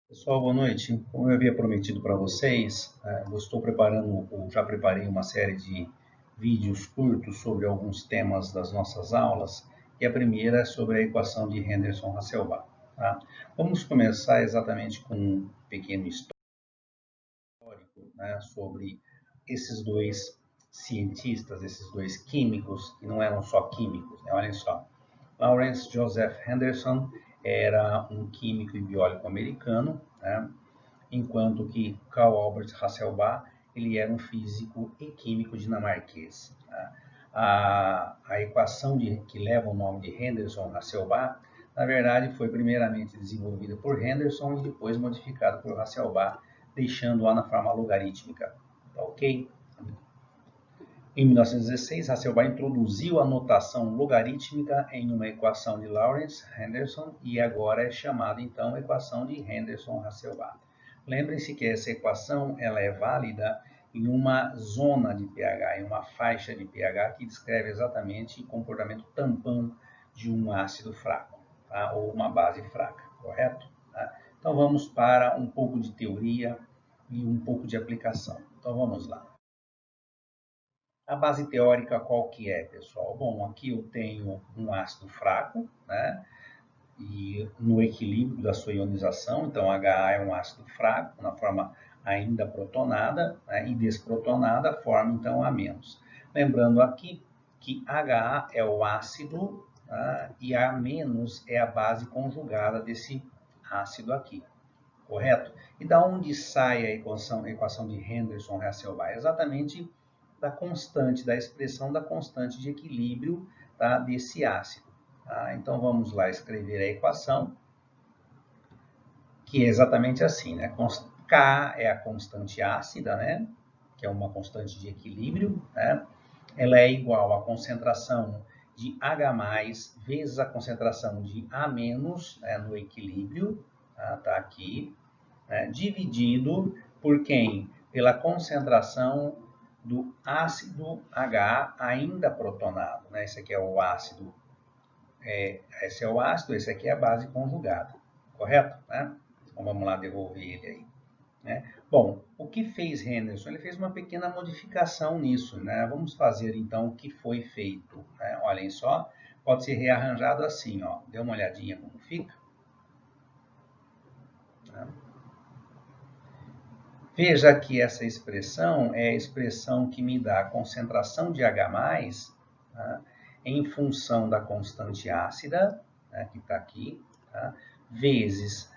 Pessoal, boa noite. Como eu havia prometido para vocês, eu estou preparando, ou já preparei uma série de vídeos curtos sobre alguns temas das nossas aulas, e a primeira é sobre a equação de Henderson-Hasselbalch. Tá? Vamos começar exatamente com um pequeno histórico, né, sobre esses dois cientistas, esses dois químicos, que não eram só químicos, né? Olhem só. Lawrence Joseph Henderson era um químico e biólogo americano, né? Enquanto que Carl Albert Hasselbalch ele era um físico e químico dinamarquês. A equação que leva o nome de Henderson-Hasselbalch, na verdade, foi primeiramente desenvolvida por Henderson e depois modificada por Hasselbalch, deixando-a na forma logarítmica. Tá ok? Em 1916, Hasselbalch introduziu a notação logarítmica em uma equação de Lawrence-Henderson e agora é chamada então equação de Henderson-Hasselbalch. Lembrem-se que essa equação ela é válida em uma zona de pH, em uma faixa de pH que descreve exatamente o comportamento tampão de um ácido fraco, tá? Ou uma base fraca, correto? Tá? Então vamos para um pouco de teoria e um pouco de aplicação. Então vamos lá. A base teórica qual que é, pessoal? Bom, aqui eu tenho um ácido fraco, né? E no equilíbrio da sua ionização, então HA é um ácido fraco, na forma ainda protonada, né? E desprotonada, forma então A-. Lembrando aqui que HA é o ácido, tá? E A- é a base conjugada desse ácido aqui, correto? E da onde sai a equação de Henderson-Hasselbalch? Exatamente da constante, da expressão da constante de equilíbrio, tá, desse ácido. Tá? Então vamos lá escrever a equação, que é exatamente assim, né? K é a constante ácida, né? Que é uma constante de equilíbrio, né? Ela é igual à concentração de H+ vezes a concentração de A-, né, no equilíbrio, tá aqui, né, dividido por quem? Pela concentração do ácido H ainda protonado. Né? Esse aqui é o ácido, esse é o ácido, esse aqui é a base conjugada, correto? Né? Então vamos lá devolver ele aí. Né? Bom, o que fez Henderson? Ele fez uma pequena modificação nisso. Né? Vamos fazer então o que foi feito. Né? Olhem só, pode ser rearranjado assim. Ó. Dê uma olhadinha como fica. Né? Veja que essa expressão é a expressão que me dá a concentração de H+, tá? Em função da constante ácida, né, que está aqui, tá? Vezes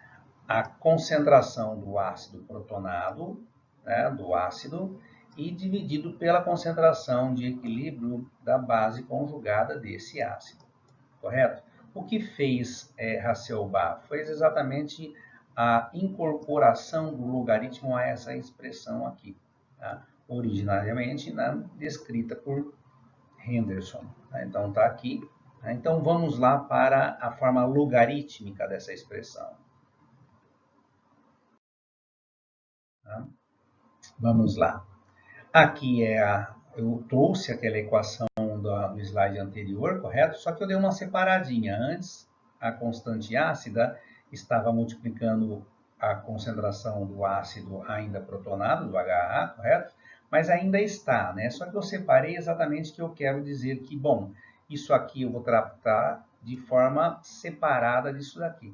a concentração do ácido protonado, né, do ácido, e dividido pela concentração de equilíbrio da base conjugada desse ácido, correto? O que fez Hasselbalch foi exatamente a incorporação do logaritmo a essa expressão aqui, tá? Originariamente, né, descrita por Henderson. Tá? Então está aqui. Tá? Então vamos lá para a forma logarítmica dessa expressão. Tá? Vamos lá. Aqui eu trouxe aquela equação do slide anterior, correto? Só que eu dei uma separadinha. Antes, a constante ácida estava multiplicando a concentração do ácido ainda protonado, do HA, correto? Mas ainda está, né? Só que eu separei exatamente o que eu quero dizer que, bom, isso aqui eu vou tratar de forma separada disso daqui,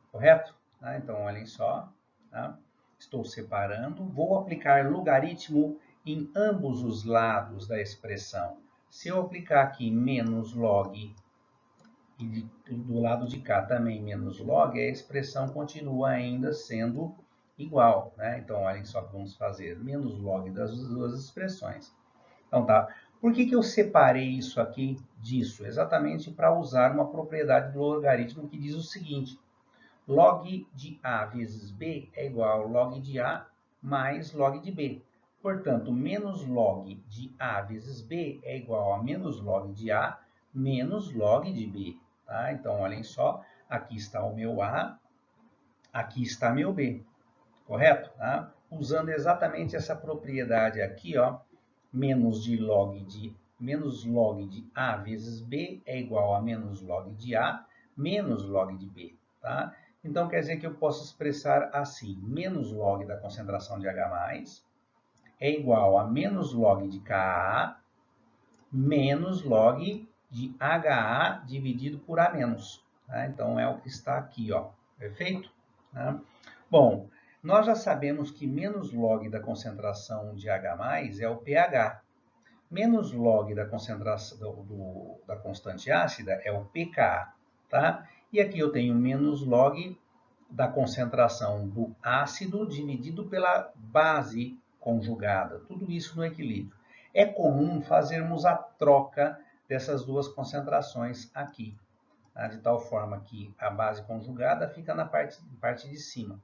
correto? Tá? Então, olhem só, tá? Estou separando, vou aplicar logaritmo em ambos os lados da expressão. Se eu aplicar aqui menos log e do lado de cá também menos log, a expressão continua ainda sendo igual. Né? Então, olhem só que vamos fazer menos log das duas expressões. Então, tá. Por que eu separei isso aqui disso? Exatamente para usar uma propriedade do logaritmo que diz o seguinte: log de A vezes B é igual a log de A mais log de B. Portanto, menos log de A vezes B é igual a menos log de A menos log de B. Tá? Então, olhem só, aqui está o meu A, aqui está meu B, correto? Tá? Usando exatamente essa propriedade aqui, ó, menos log de A vezes B é igual a menos log de A menos log de B. Tá? Então, quer dizer que eu posso expressar assim, menos log da concentração de H+, é igual a menos log de Ka menos log de HA dividido por A-. Tá? Então, é o que está aqui, ó. Perfeito? Tá? Bom, nós já sabemos que menos log da concentração de H+, é o pH. Menos log da concentração da constante ácida é o pKa. Tá? E aqui eu tenho menos log da concentração do ácido dividido pela base conjugada. Tudo isso no equilíbrio. É comum fazermos a troca dessas duas concentrações aqui, tá? De tal forma que a base conjugada fica na parte de cima.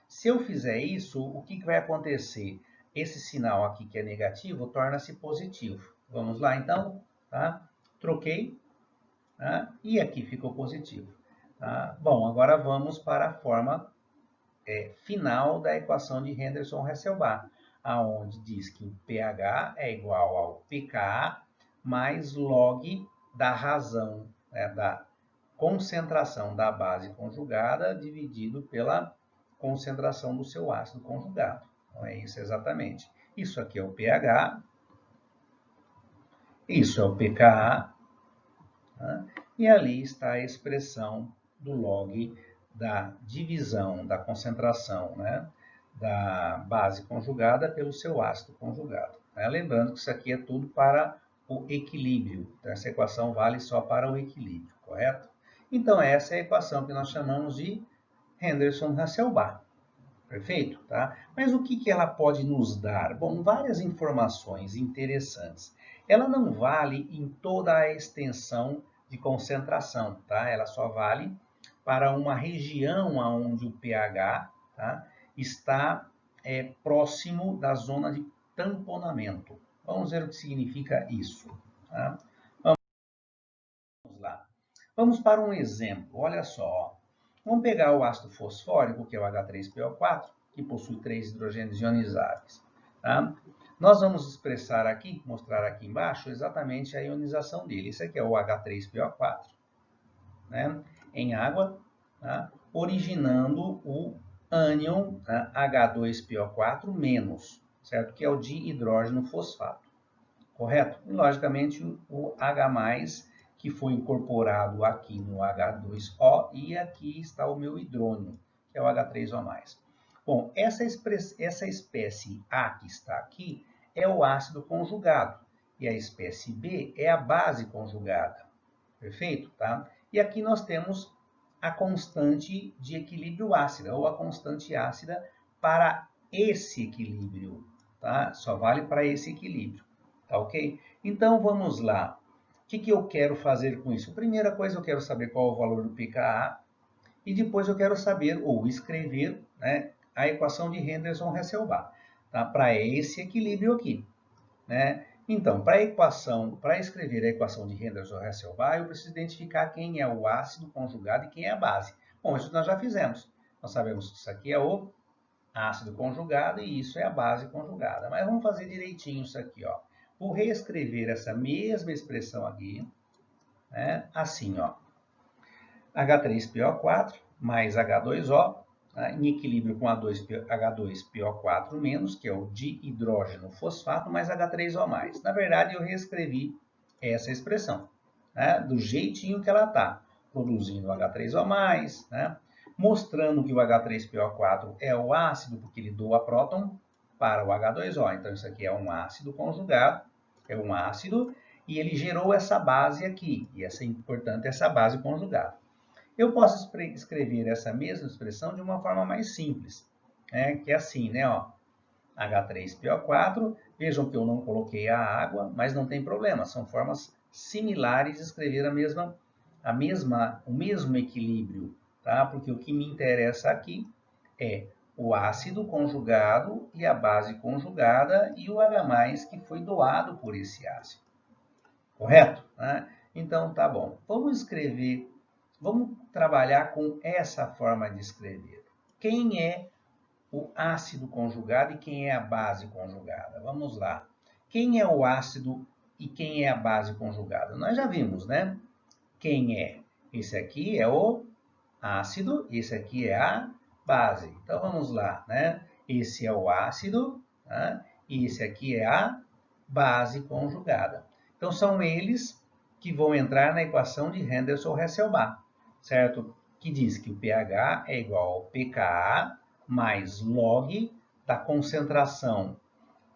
Se eu fizer isso, o que vai acontecer? Esse sinal aqui que é negativo torna-se positivo. Vamos lá então? Tá? Troquei, tá? E aqui ficou positivo. Tá? Bom, agora vamos para a forma final da equação de Henderson-Hasselbalch, aonde diz que o pH é igual ao pKa mais log da razão, né, da concentração da base conjugada dividido pela concentração do seu ácido conjugado. Então, é isso exatamente. Isso aqui é o pH, isso é o pKa, tá? E ali está a expressão do log da divisão da concentração, né, da base conjugada pelo seu ácido conjugado. Né? Lembrando que isso aqui é tudo para o equilíbrio. Então, essa equação vale só para o equilíbrio, correto? Então, essa é a equação que nós chamamos de Henderson-Hasselbalch. Perfeito? Tá? Mas o que ela pode nos dar? Bom, várias informações interessantes. Ela não vale em toda a extensão de concentração, tá? Ela só vale para uma região onde o pH, tá, está próximo da zona de tamponamento. Vamos ver o que significa isso. Tá? Vamos lá. Vamos para um exemplo. Olha só. Vamos pegar o ácido fosfórico, que é o H3PO4, que possui 3 hidrogênios ionizáveis. Tá? Nós vamos expressar aqui, mostrar aqui embaixo, exatamente a ionização dele. Esse aqui é o H3PO4, né, em água, tá, originando o ânion, tá, H2PO4-, certo? Que é o dihidrógeno fosfato, correto? E, logicamente, o H+, que foi incorporado aqui no H2O, e aqui está o meu hidrônio, que é o H3O+. Bom, essa espécie A que está aqui é o ácido conjugado, e a espécie B é a base conjugada. Perfeito? Tá? E aqui nós temos a constante de equilíbrio ácida, ou a constante ácida para esse equilíbrio. Tá? Só vale para esse equilíbrio. Tá ok? Então vamos lá. O que eu quero fazer com isso? Primeira coisa, eu quero saber qual é o valor do pKa, e depois eu quero saber, ou escrever, né, a equação de Henderson-Hasselbalch, tá? Para esse equilíbrio aqui. Né? Então, para escrever a equação de Henderson-Hasselbalch, eu preciso identificar quem é o ácido conjugado e quem é a base. Bom, isso nós já fizemos. Nós sabemos que isso aqui é o ácido conjugado e isso é a base conjugada. Mas vamos fazer direitinho isso aqui, ó. Vou reescrever essa mesma expressão aqui, né? Assim, ó. H3PO4 mais H2O, tá? Em equilíbrio com H2PO4-, que é o dihidrógeno fosfato, mais H3O+. Na verdade, eu reescrevi essa expressão, né, do jeitinho que ela está, produzindo H3O+, né, mostrando que o H3PO4 é o ácido, porque ele doa próton para o H2O. Então, isso aqui é um ácido conjugado, é um ácido, e ele gerou essa base aqui, e portanto, essa base conjugada. Eu posso escrever essa mesma expressão de uma forma mais simples, né? Que é assim, né? Ó, H3PO4, vejam que eu não coloquei a água, mas não tem problema, são formas similares de escrever o mesmo equilíbrio, tá? Porque o que me interessa aqui é o ácido conjugado e a base conjugada e o H+, que foi doado por esse ácido. Correto? Né? Então, tá bom. Vamos trabalhar com essa forma de escrever. Quem é o ácido conjugado e quem é a base conjugada? Vamos lá. Quem é o ácido e quem é a base conjugada? Nós já vimos, né? Quem é? Esse aqui é o ácido, esse aqui é a base. Então, vamos lá, né? Esse é o ácido, né? E esse aqui é a base conjugada. Então, são eles que vão entrar na equação de Henderson-Hasselbalch, certo? Que diz que o pH é igual ao pKa mais log da concentração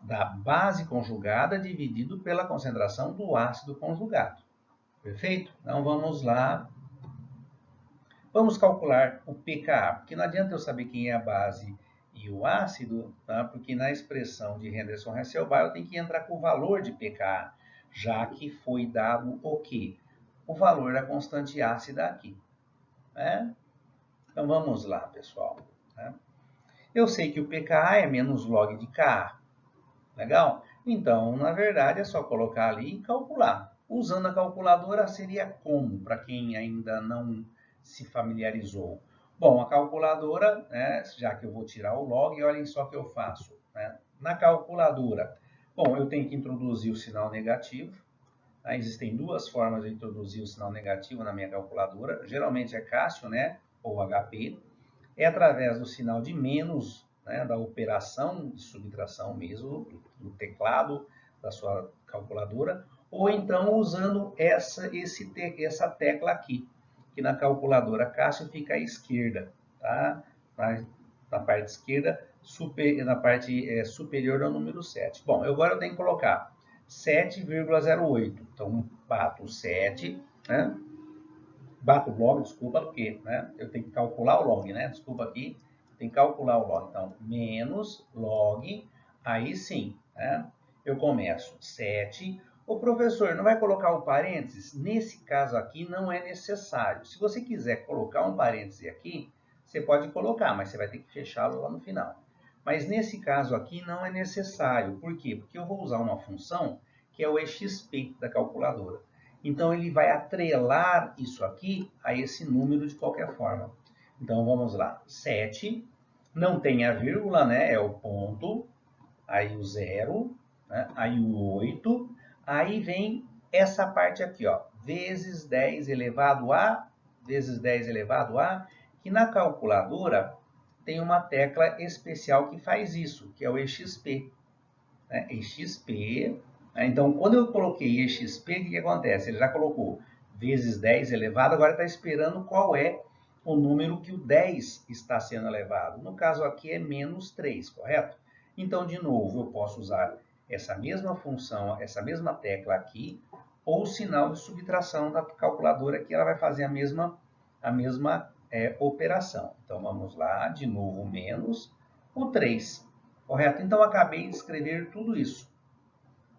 da base conjugada dividido pela concentração do ácido conjugado. Perfeito? Então, vamos lá. Vamos calcular o pKa, porque não adianta eu saber quem é a base e o ácido, tá? Porque na expressão de Henderson-Hasselbalch eu tenho que entrar com o valor de pKa, já que foi dado o quê? O valor da constante ácida aqui. Né? Então vamos lá, pessoal. Né? Eu sei que o pKa é menos log de Ka. Legal? Então, na verdade, é só colocar ali e calcular. Usando a calculadora seria como, para quem ainda não se familiarizou? Bom, a calculadora, né, já que eu vou tirar o log, olhem só o que eu faço. Né? Na calculadora, bom, eu tenho que introduzir o sinal negativo. Tá? Existem duas formas de introduzir o sinal negativo na minha calculadora. Geralmente é Cássio, né, ou HP. É através do sinal de menos, né, da operação de subtração mesmo, do teclado da sua calculadora, ou então usando essa tecla aqui, que na calculadora Cássio fica à esquerda, tá? Na parte esquerda, na parte superior ao número 7. Bom, agora eu tenho que colocar 7,08. Então, bato 7, né? Bato o log, desculpa, porque né, eu tenho que calcular o log, né? Desculpa aqui, tem que calcular o log. Então, menos log, aí sim, né? Eu começo 7. O professor não vai colocar o parênteses? Nesse caso aqui não é necessário. Se você quiser colocar um parêntese aqui, você pode colocar, mas você vai ter que fechá-lo lá no final. Mas nesse caso aqui não é necessário. Por quê? Porque eu vou usar uma função que é o exp da calculadora. Então, ele vai atrelar isso aqui a esse número de qualquer forma. Então, vamos lá. 7, não tem a vírgula, né? É o ponto. Aí o 0, né? Aí o 8. Aí vem essa parte aqui, ó. Vezes 10 elevado a, vezes 10 elevado a, que na calculadora tem uma tecla especial que faz isso, que é o exp. Né? exp. Então, quando eu coloquei exp, o que acontece? Ele já colocou vezes 10 elevado, agora está esperando qual é o número que o 10 está sendo elevado. No caso aqui é menos 3, correto? Então, de novo, eu posso usar essa mesma função, essa mesma tecla aqui, ou o sinal de subtração da calculadora, que ela vai fazer a mesma operação. Então, vamos lá, de novo, menos o 3. Correto? Então, acabei de escrever tudo isso.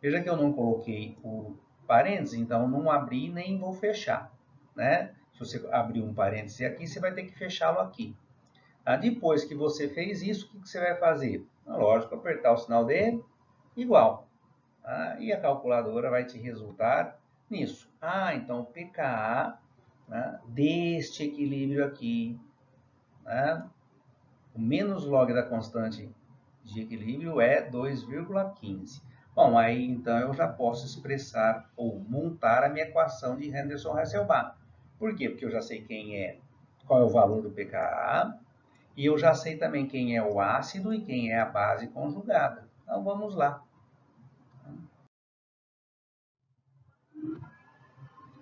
Veja que eu não coloquei o parênteses, então não abri nem vou fechar. Né? Se você abrir um parêntese aqui, você vai ter que fechá-lo aqui. Depois que você fez isso, o que você vai fazer? Lógico, apertar o sinal de igual. E a calculadora vai te resultar nisso. Então o pKa, né, deste equilíbrio aqui, né, o menos log da constante de equilíbrio é 2,15. Bom, aí então eu já posso expressar ou montar a minha equação de Henderson-Hasselbalch. Por quê? Porque eu já sei qual é o valor do pKa e eu já sei também quem é o ácido e quem é a base conjugada. Então vamos lá.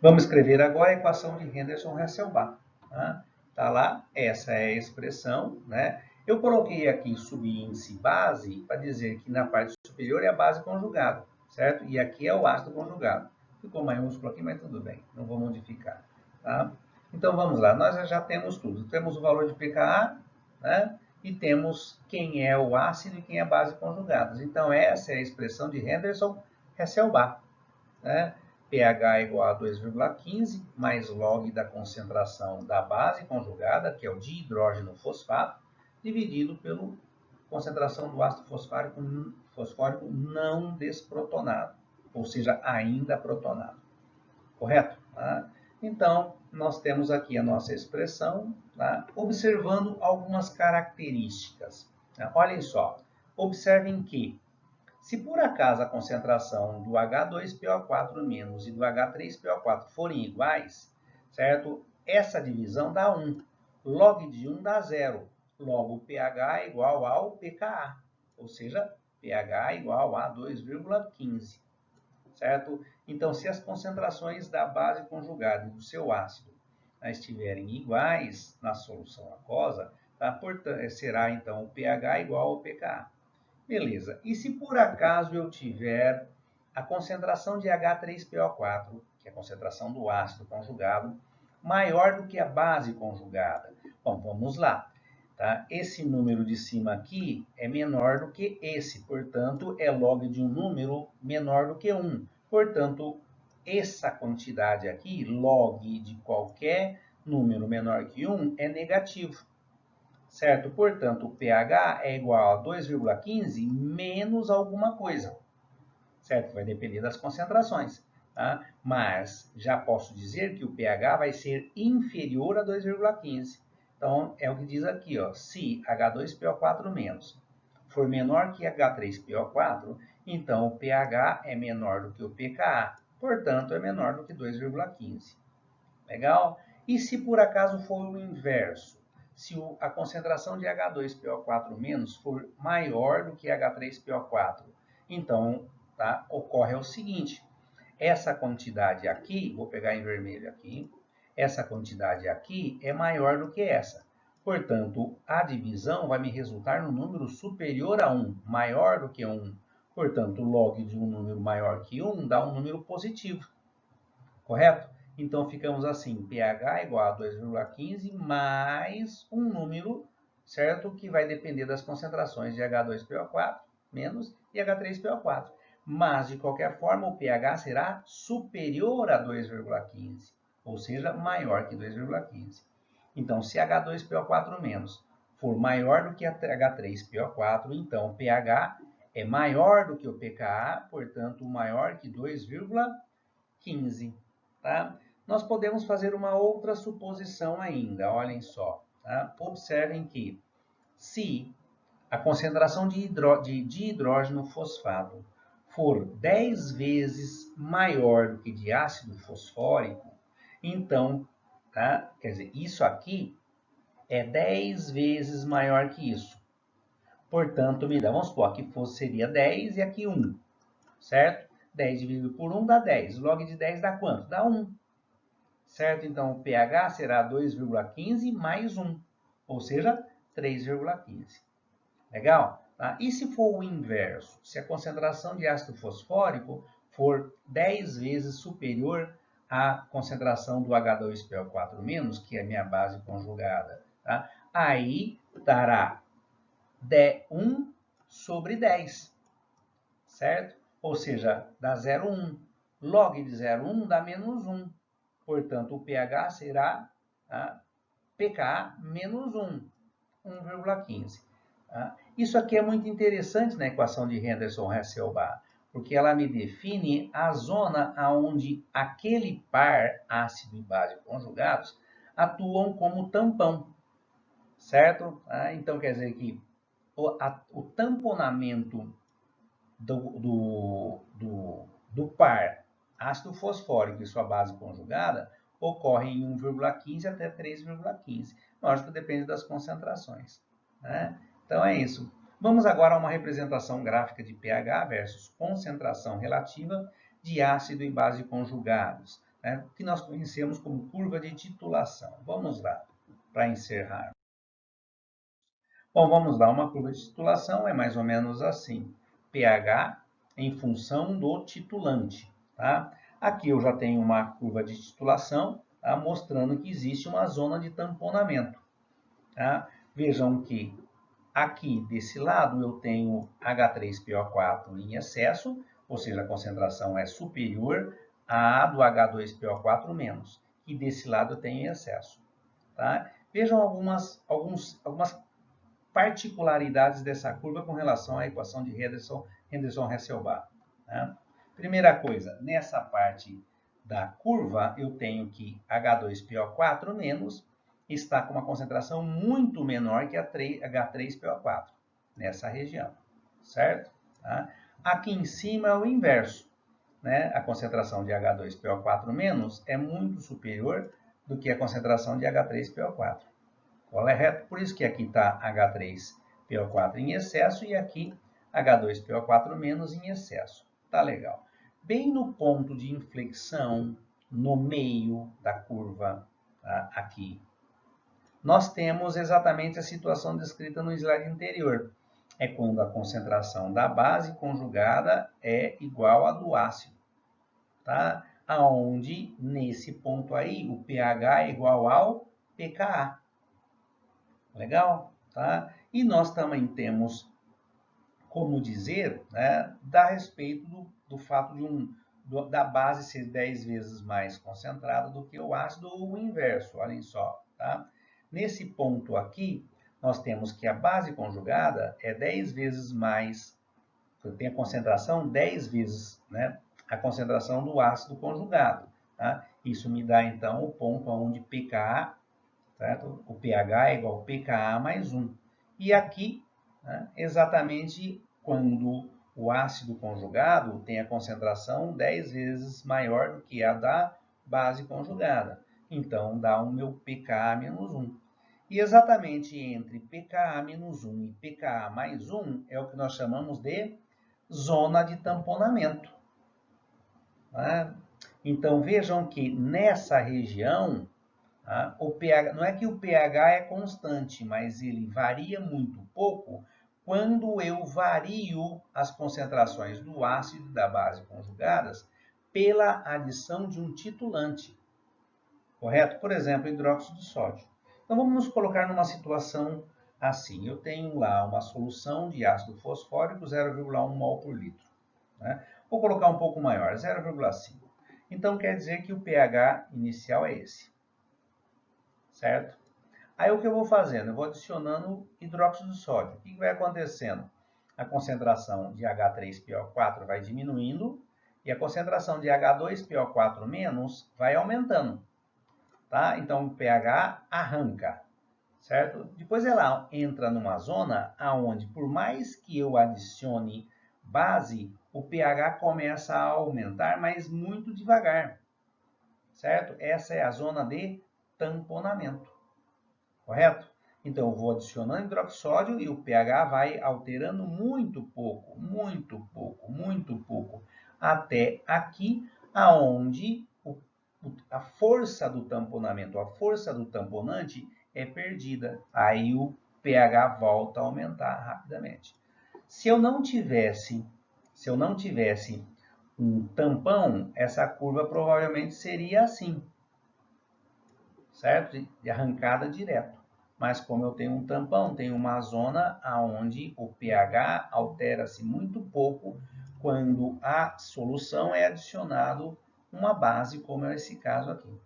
Vamos escrever agora a equação de Henderson-Hasselbalch. Tá lá, essa é a expressão, né? Eu coloquei aqui subíndice base para dizer que na parte superior é a base conjugada, certo? E aqui é o ácido conjugado. Ficou maiúsculo aqui, mas tudo bem, não vou modificar. Tá? Então vamos lá, nós já temos tudo. Temos o valor de pKa, né? E temos quem é o ácido e quem é a base conjugados. Então essa é a expressão de Henderson-Hasselbalch, né? pH é igual a 2,15 mais log da concentração da base conjugada, que é o dihidrógeno fosfato, dividido pela concentração do ácido fosfórico não desprotonado, ou seja, ainda protonado. Correto? Então, nós temos aqui a nossa expressão, observando algumas características. Olhem só, observem que se por acaso a concentração do H2PO4- e do H3PO4 forem iguais, certo? Essa divisão dá 1. log de 1 dá 0. Logo, o pH é igual ao pKa, ou seja, pH é igual a 2,15, certo? Então, se as concentrações da base conjugada e do seu ácido estiverem iguais na solução aquosa, tá? Será então o pH igual ao pKa. Beleza. E se por acaso eu tiver a concentração de H3PO4, que é a concentração do ácido conjugado, maior do que a base conjugada? Bom, vamos lá. Tá? Esse número de cima aqui é menor do que esse, portanto, é log de um número menor do que 1. Portanto, essa quantidade aqui, log de qualquer número menor que 1, é negativo. Certo? Portanto, o pH é igual a 2,15 menos alguma coisa. Certo? Vai depender das concentrações. Tá? Mas já posso dizer que o pH vai ser inferior a 2,15. Então, é o que diz aqui, ó, se H2PO4- for menor que H3PO4, então o pH é menor do que o pKa, portanto, é menor do que 2,15. Legal? E se por acaso for o inverso? Se a concentração de H2PO4- for maior do que H3PO4, então tá, ocorre o seguinte, essa quantidade aqui, vou pegar em vermelho aqui, essa quantidade aqui é maior do que essa. Portanto, a divisão vai me resultar no número superior a 1, maior do que 1. Portanto, log de um número maior que 1 dá um número positivo. Correto? Então, ficamos assim, pH igual a 2,15 mais um número, certo? Que vai depender das concentrações de H2PO4 menos e H3PO4. Mas, de qualquer forma, o pH será superior a 2,15, ou seja, maior que 2,15. Então, se H2PO4 menos for maior do que H3PO4, então o pH é maior do que o pKa, portanto, maior que 2,15. Tá? Nós podemos fazer uma outra suposição ainda, olhem só. Tá? Observem que se a concentração de dihidrógeno fosfato for 10 vezes maior do que de ácido fosfórico, então, tá? Quer dizer, isso aqui é 10 vezes maior que isso. Portanto, vamos supor, aqui seria 10 e aqui 1, certo? 10 dividido por 1 dá 10. Log de 10 dá quanto? Dá 1. Certo? Então, o pH será 2,15 mais 1, ou seja, 3,15. Legal? Tá? E se for o inverso? Se a concentração de ácido fosfórico for 10 vezes superior à concentração do H2PO4-, que é a minha base conjugada, tá? Aí dará 1 sobre 10, certo? Ou seja, dá 0,1. Log de 0,1 dá menos 1. Portanto, o pH será pKa menos 1, 1,15. Tá? Isso aqui é muito interessante na equação de Henderson-Hasselbalch, porque ela me define a zona onde aquele par ácido e base conjugados atuam como tampão, certo? Então, quer dizer que o tamponamento do par ácido fosfórico e sua base conjugada ocorre em 1,15 até 3,15. Lógico, depende das concentrações. Né? Então é isso. Vamos agora a uma representação gráfica de pH versus concentração relativa de ácido e base conjugados, né? Que nós conhecemos como curva de titulação. Vamos lá, para encerrar. Bom, vamos lá. Uma curva de titulação é mais ou menos assim. pH em função do titulante. Tá? Aqui eu já tenho uma curva de titulação, tá? Mostrando que existe uma zona de tamponamento. Tá? Vejam que aqui desse lado eu tenho H3PO4 em excesso, ou seja, a concentração é superior à do H2PO4-, e desse lado eu tenho em excesso. Tá? Vejam algumas particularidades dessa curva com relação à equação de Henderson-Hasselbalch. Né? Primeira coisa, nessa parte da curva, eu tenho que H2PO4- está com uma concentração muito menor que a H3PO4, nessa região, certo? Tá? Aqui em cima é o inverso. Né? A concentração de H2PO4- é muito superior do que a concentração de H3PO4. Correto? Por isso que aqui está H3PO4 em excesso e aqui H2PO4- em excesso. Tá legal. Bem no ponto de inflexão, no meio da curva, tá? Aqui, nós temos exatamente a situação descrita no slide anterior. É quando a concentração da base conjugada é igual à do ácido, tá? Aonde, nesse ponto aí, o pH é igual ao pKa. Legal? Tá? E nós também temos como dizer, né, a respeito do fato da base ser 10 vezes mais concentrada do que o ácido ou o inverso, olhem só. Tá? Nesse ponto aqui, nós temos que a base conjugada é 10 vezes mais, tem a concentração 10 vezes, né, a concentração do ácido conjugado. Tá? Isso me dá, então, o ponto onde pKa, certo? O pH é igual a pKa mais 1. E aqui, né, exatamente quando o ácido conjugado tem a concentração 10 vezes maior do que a da base conjugada. Então, dá o meu pKa menos 1. E exatamente entre pKa menos 1 e pKa mais 1 é o que nós chamamos de zona de tamponamento. Né? Então, vejam que nessa região, o pH, não é que o pH é constante, mas ele varia muito pouco quando eu vario as concentrações do ácido e da base conjugadas pela adição de um titulante. Correto? Por exemplo, hidróxido de sódio. Então, vamos nos colocar numa situação assim. Eu tenho lá uma solução de ácido fosfórico 0,1 mol por litro. Né? Vou colocar um pouco maior, 0,5. Então, quer dizer que o pH inicial é esse. Certo? Aí o que eu vou fazendo? Eu vou adicionando hidróxido de sódio. O que vai acontecendo? A concentração de H3PO4 vai diminuindo e a concentração de H2PO4- vai aumentando. Tá? Então o pH arranca, certo? Depois ela entra numa zona onde, por mais que eu adicione base, o pH começa a aumentar, mas muito devagar, certo? Essa é a zona de tamponamento. Correto? Então, eu vou adicionando hidroxódio e o pH vai alterando muito pouco, até aqui, aonde a força do tamponamento, a força do tamponante é perdida. Aí o pH volta a aumentar rapidamente. Se eu não tivesse um tampão, essa curva provavelmente seria assim, certo? De arrancada direto. Mas como eu tenho um tampão, tenho uma zona onde o pH altera-se muito pouco quando a solução é adicionado uma base, como é esse caso aqui.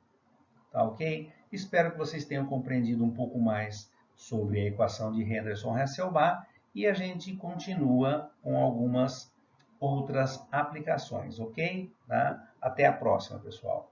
Tá ok? Espero que vocês tenham compreendido um pouco mais sobre a equação de Henderson-Hasselbalch e a gente continua com algumas outras aplicações, ok? Tá? Até a próxima, pessoal.